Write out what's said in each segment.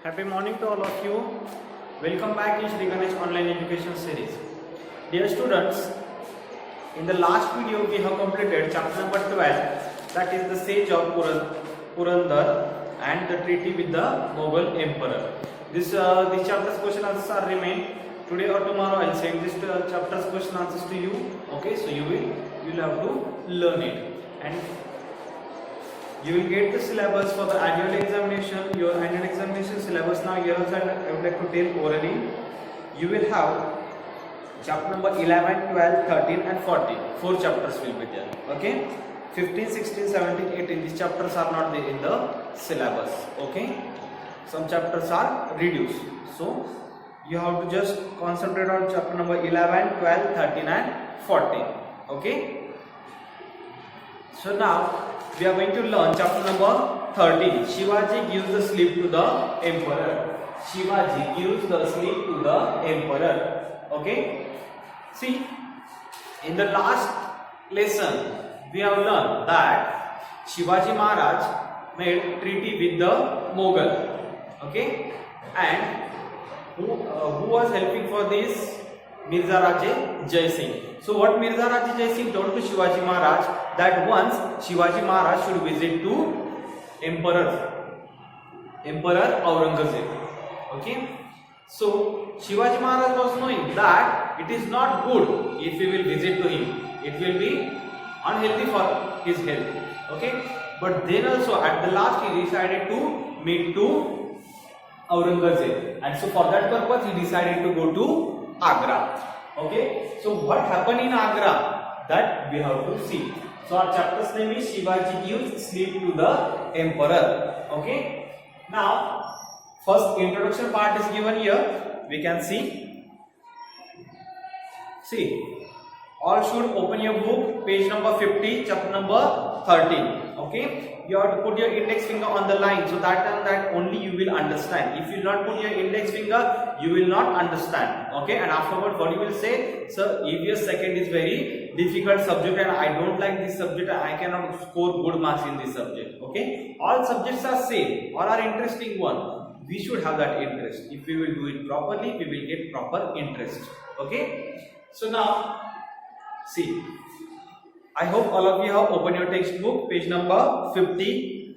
Happy morning to all of you. Welcome back in Shri Ganesh online education series. Dear students, in the last video we have completed chapter number 12, that is the Sage of Purandar and the treaty with the Mughal emperor. This chapter's question answers are remain. Today or tomorrow I will send this chapter's question answers to you. Okay, so you will have to learn it, and you will get the syllabus for the annual examination. Your annual examination syllabus now here also I would like to tell orally. You will have chapter number 11, 12, 13 and 14. 4 chapters will be there. Okay. 15, 16, 17, 18. These chapters are not there in the syllabus. Okay. Some chapters are reduced. So you have to just concentrate on chapter number 11, 12, 13 and 14. Okay. So now we are going to learn chapter number 13. Shivaji gives the slip to the emperor. Shivaji gives the slip to the emperor. Okay. See, in the last lesson we have learned that Shivaji Maharaj made treaty with the Mughal. Okay, and who was helping for this? Mirza Raje Jai Singh. So what Mirza Raje Jai Singh told to Shivaji Maharaj, that once Shivaji Maharaj should visit to Emperor Aurangzeb. Okay. So Shivaji Maharaj was knowing that it is not good if we will visit to him. It will be unhealthy for his health. Okay. But then also at the last he decided to meet to Aurangzeb, and so for that purpose he decided to go to Agra. Okay. So what happened in Agra, that we have to see. So our chapter's name is Shivaji gives slip to the emperor. Okay. Now first introduction part is given here. We can see. See, all should open your book, page number 50, chapter number 13. Okay. You have to put your index finger on the line, so that only you will understand. If you not put your index finger, you will not understand. Okay. And afterward, what you will say, sir, EVS second is very difficult subject and I don't like this subject. I cannot score good marks in this subject. Okay. All subjects are same. All are interesting one. We should have that interest. If we will do it properly, we will get proper interest. Okay. So now, see, I hope all of you have opened your textbook, page number 50,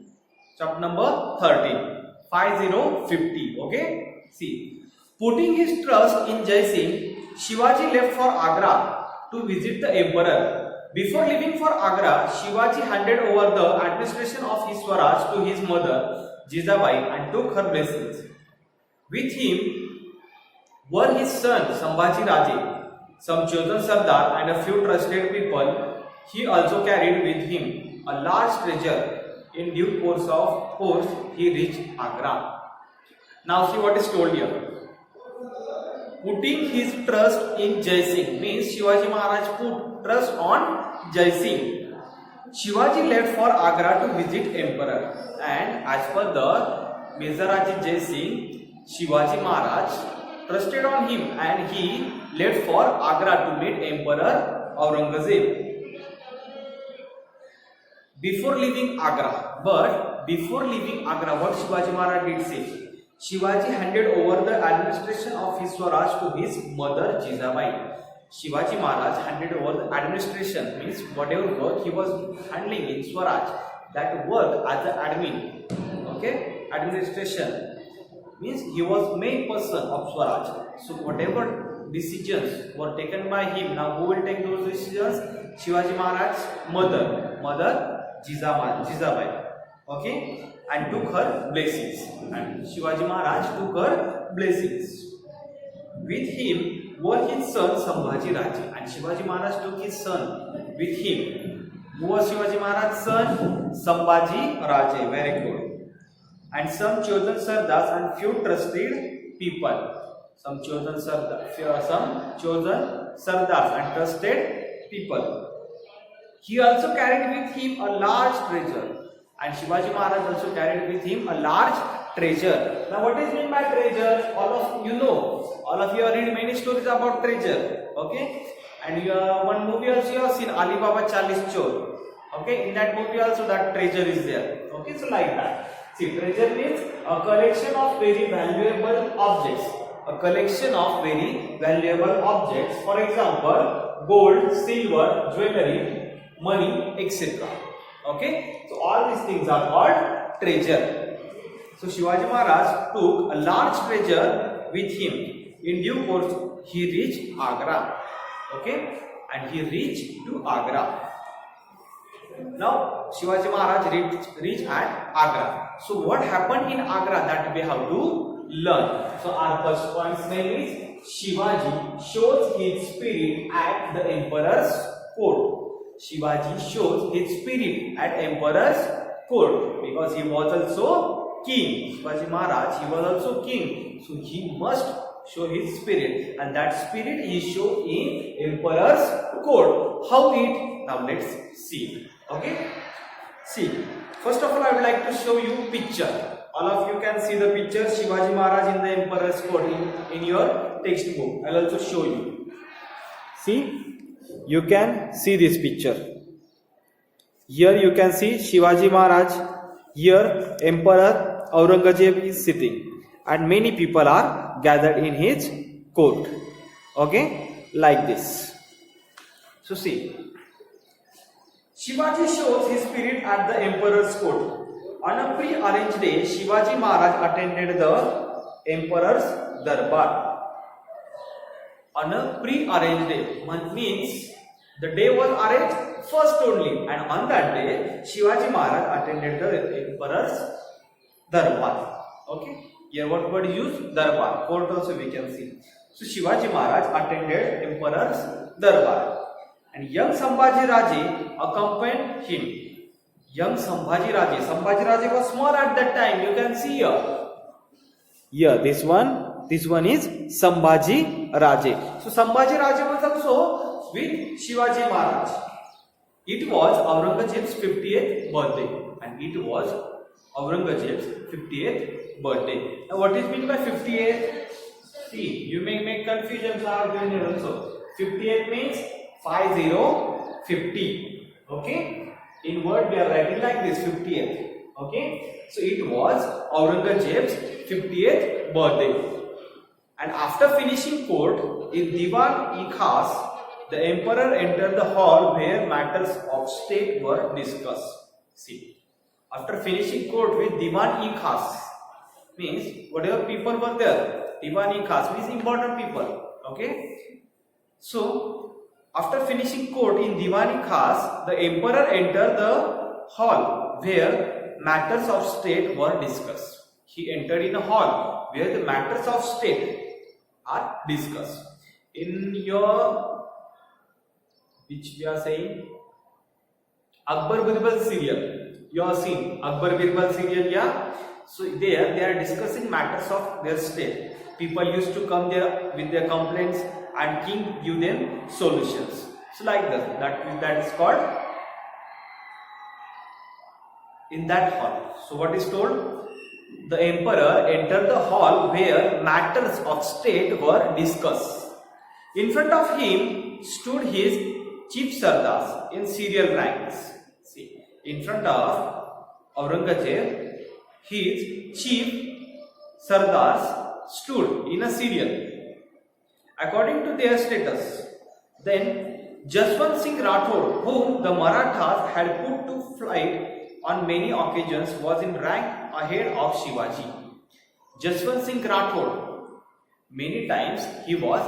chapter number 13, 5050. Okay. See, putting his trust in Jai Singh, Shivaji left for Agra to visit the emperor. Before leaving for Agra, Shivaji handed over the administration of his Swaraj to his mother Jizabai and took her blessings. With him were his son Sambhaji Raje, some chosen Sardar and a few trusted people. He also carried with him a large treasure. In due course he reached Agra. Now see what is told here. Putting his trust in Jai Singh means Shivaji Maharaj put trust on Jai Singh. Shivaji left for Agra to visit emperor, and as per the Mirza Raje Jai Singh, Shivaji Maharaj trusted on him and he left for Agra to meet Emperor Aurangzeb. Before leaving Agra, what Shivaji Maharaj did say? Shivaji handed over the administration of his Swaraj to his mother Jizabai. Shivaji Maharaj handed over the administration, means whatever work he was handling in Swaraj, that work as an admin. Okay, administration means he was main person of Swaraj. So whatever decisions were taken by him, now who will take those decisions? Shivaji Maharaj's mother Jizabai. Okay, and took her blessings. And Shivaji Maharaj took her blessings. With him were his son Sambhaji Raje, and Shivaji Maharaj took his son with him. Who was Shivaji Maharaj's son? Sambhaji Raje. Very good. And some chosen Sardars and few trusted people. Some chosen Sardars and trusted people. He also carried with him a large treasure. And Shivaji Maharaj also carried with him a large treasure. Now what is meant by treasure? All of you know. All of you have read many stories about treasure. Okay. And one movie also you have seen, Alibaba 40 Chor. Okay. In that movie also that treasure is there. Okay. So like that. See, treasure means a collection of very valuable objects. A collection of very valuable objects. For example, gold, silver, jewelry, money, etc. Okay. So all these things are called treasure. So Shivaji Maharaj took a large treasure with him. In due course, he reached Agra. Okay. And he reached to Agra. Now Shivaji Maharaj reached at Agra. So what happened in Agra, that we have to learn. So our first point's name is Shivaji shows his spirit at the emperor's court. Shivaji shows his spirit at emperor's court because he was also king. Shivaji Maharaj, he was also king. So he must show his spirit, and that spirit he showed in emperor's court. How it? Now let's see. Okay. See. First of all, I would like to show you picture. All of you can see the picture Shivaji Maharaj in the emperor's court in your textbook. I will also show you. See, you can see this picture. Here you can see Shivaji Maharaj. Here Emperor Aurangzeb is sitting, and many people are gathered in his court. Okay, like this. So see. Shivaji shows his spirit at the emperor's court. On a pre-arranged day, Shivaji Maharaj attended the emperor's darbar. On a pre-arranged day means the day was arranged first only, and on that day Shivaji Maharaj attended the emperor's darbar. Okay, here what word is used? Darbar. Court also we can see. So Shivaji Maharaj attended emperor's darbar. And young Sambhaji Raje accompanied him. Young Sambhaji Raje was small at that time. You can see here. Here, this one is Sambhaji Raje. So Sambhaji Raje was also with Shivaji Maharaj. It was Aurangzeb's 50th birthday, and it was Aurangzeb's 50th birthday. Now, what is meant by 50th? See, you may make confusion also. 50th means 50. Okay, in word we are writing like this, 50th. Okay, so it was Aurangzeb's 50th birthday, and after finishing court in Diwan-e-Khas, the emperor entered the hall where matters of state were discussed. See, after finishing court with Diwan-e-Khas means whatever people were there. Diwan-e-Khas means important people. Okay, so after finishing court in Diwan-e-Khas, the emperor entered the hall where matters of state were discussed. He entered in a hall where the matters of state are discussed. In your, which we are saying, Akbar Birbal serial, you have seen Akbar Birbal serial, yeah? So there they are discussing matters of their state. People used to come there with their complaints, and king give them solutions. So like that, that is called in that hall. So what is told? The emperor entered the hall where matters of state were discussed. In front of him stood his chief sardars in serial ranks. See, in front of Aurangzeb, his chief sardars stood in a serial according to their status. Then Jaswant Singh Rathod, whom the Marathas had put to flight on many occasions, was in rank ahead of Shivaji. Jaswant Singh Rathod, many times he was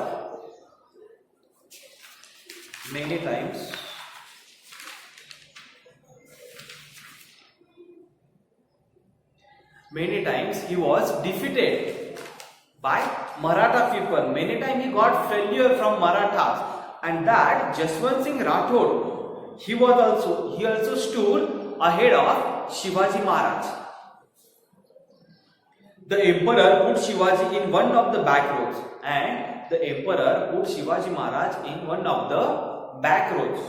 defeated by Maratha people. Many times he got failure from Marathas, and that Jaswant Singh Rathod, he also stood ahead of Shivaji Maharaj. The emperor put Shivaji in one of the back rows, and the emperor put Shivaji Maharaj in one of the back rows.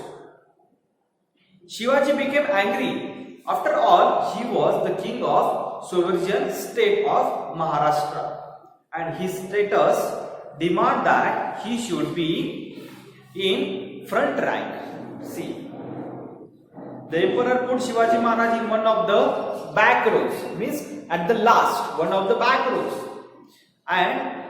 Shivaji became angry. After all, he was the king of sovereign state of Maharashtra, and his status demand that he should be in front rank. See, the emperor put Shivaji Maharaj in one of the back rows, means at the last, one of the back rows. And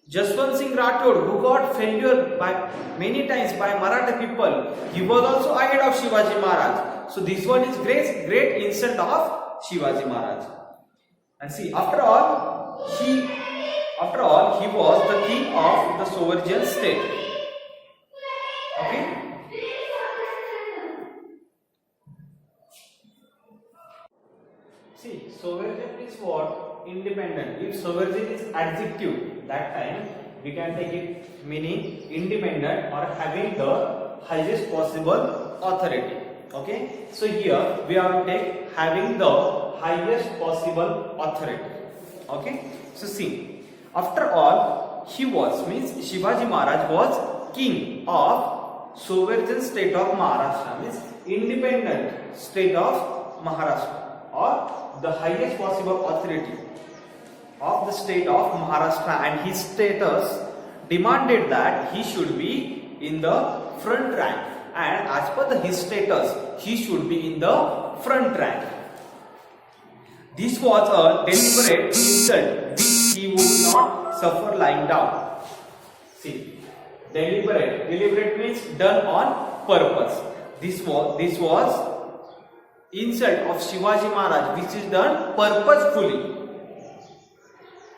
Jaswant Singh Rathod, who got failure by many times by Maratha people, he was also ahead of Shivaji Maharaj. So this one is great insult of Shivaji Maharaj. And see, after all, he was the king of the sovereign state. Okay. See, sovereign is what? Independent. If sovereign is adjective, that time we can take it meaning independent or having the highest possible authority. Okay. So here we have to take having the highest possible authority. Okay. So see, after all, he was, means Shivaji Maharaj was king of sovereign state of Maharashtra, means independent state of Maharashtra, or the highest possible authority of the state of Maharashtra, and his status demanded that he should be in the front rank, and as per his status he should be in the front rank. This was a deliberate insult which he would not suffer lying down. See, deliberate means done on purpose. This was insult of Shivaji Maharaj which is done purposefully,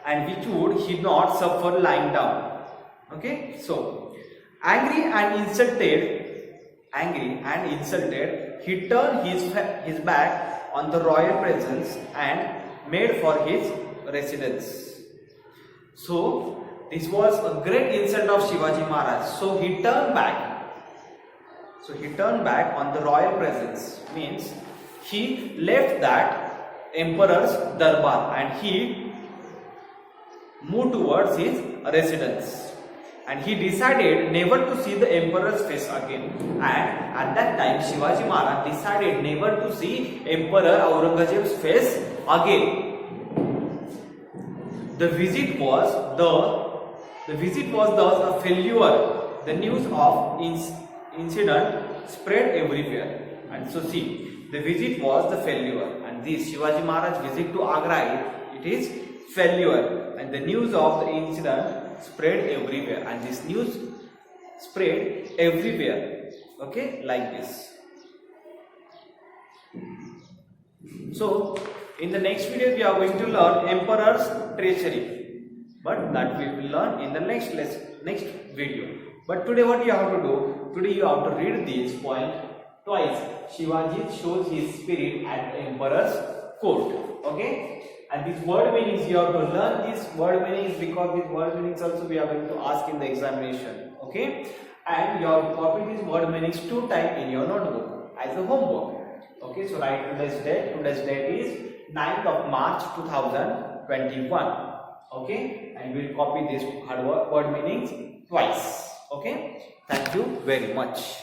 and which would he not suffer lying down. Okay, so angry and insulted, he turned his back on the royal presence and made for his residence. So this was a great insult of Shivaji Maharaj. So he turned back. On the royal presence, means he left that emperor's darbar and he moved towards his residence, and he decided never to see the emperor's face again. And at that time Shivaji Maharaj decided never to see Emperor Aurangzeb's face again. The visit was thus a failure. The news of incident spread everywhere. And so see, the visit was the failure, and this Shivaji Maharaj visit to Agra, it is failure, and the news of the incident spread everywhere, and this news spread everywhere. Okay, like this. So in the next video we are going to learn emperor's treachery, but that we will learn in the next video. But today what you have to do? Today you have to read this point twice. Shivaji shows his spirit at the emperor's court. Okay. And these word meanings, you have to learn these word meanings, because these word meanings also we are going to ask in the examination. Okay. And you have to copy these word meanings 2 times in your notebook as a homework. Okay. So write today's date. Today's date is 9th of March 2021. Okay. And we will copy these word meanings twice. Okay. Thank you very much.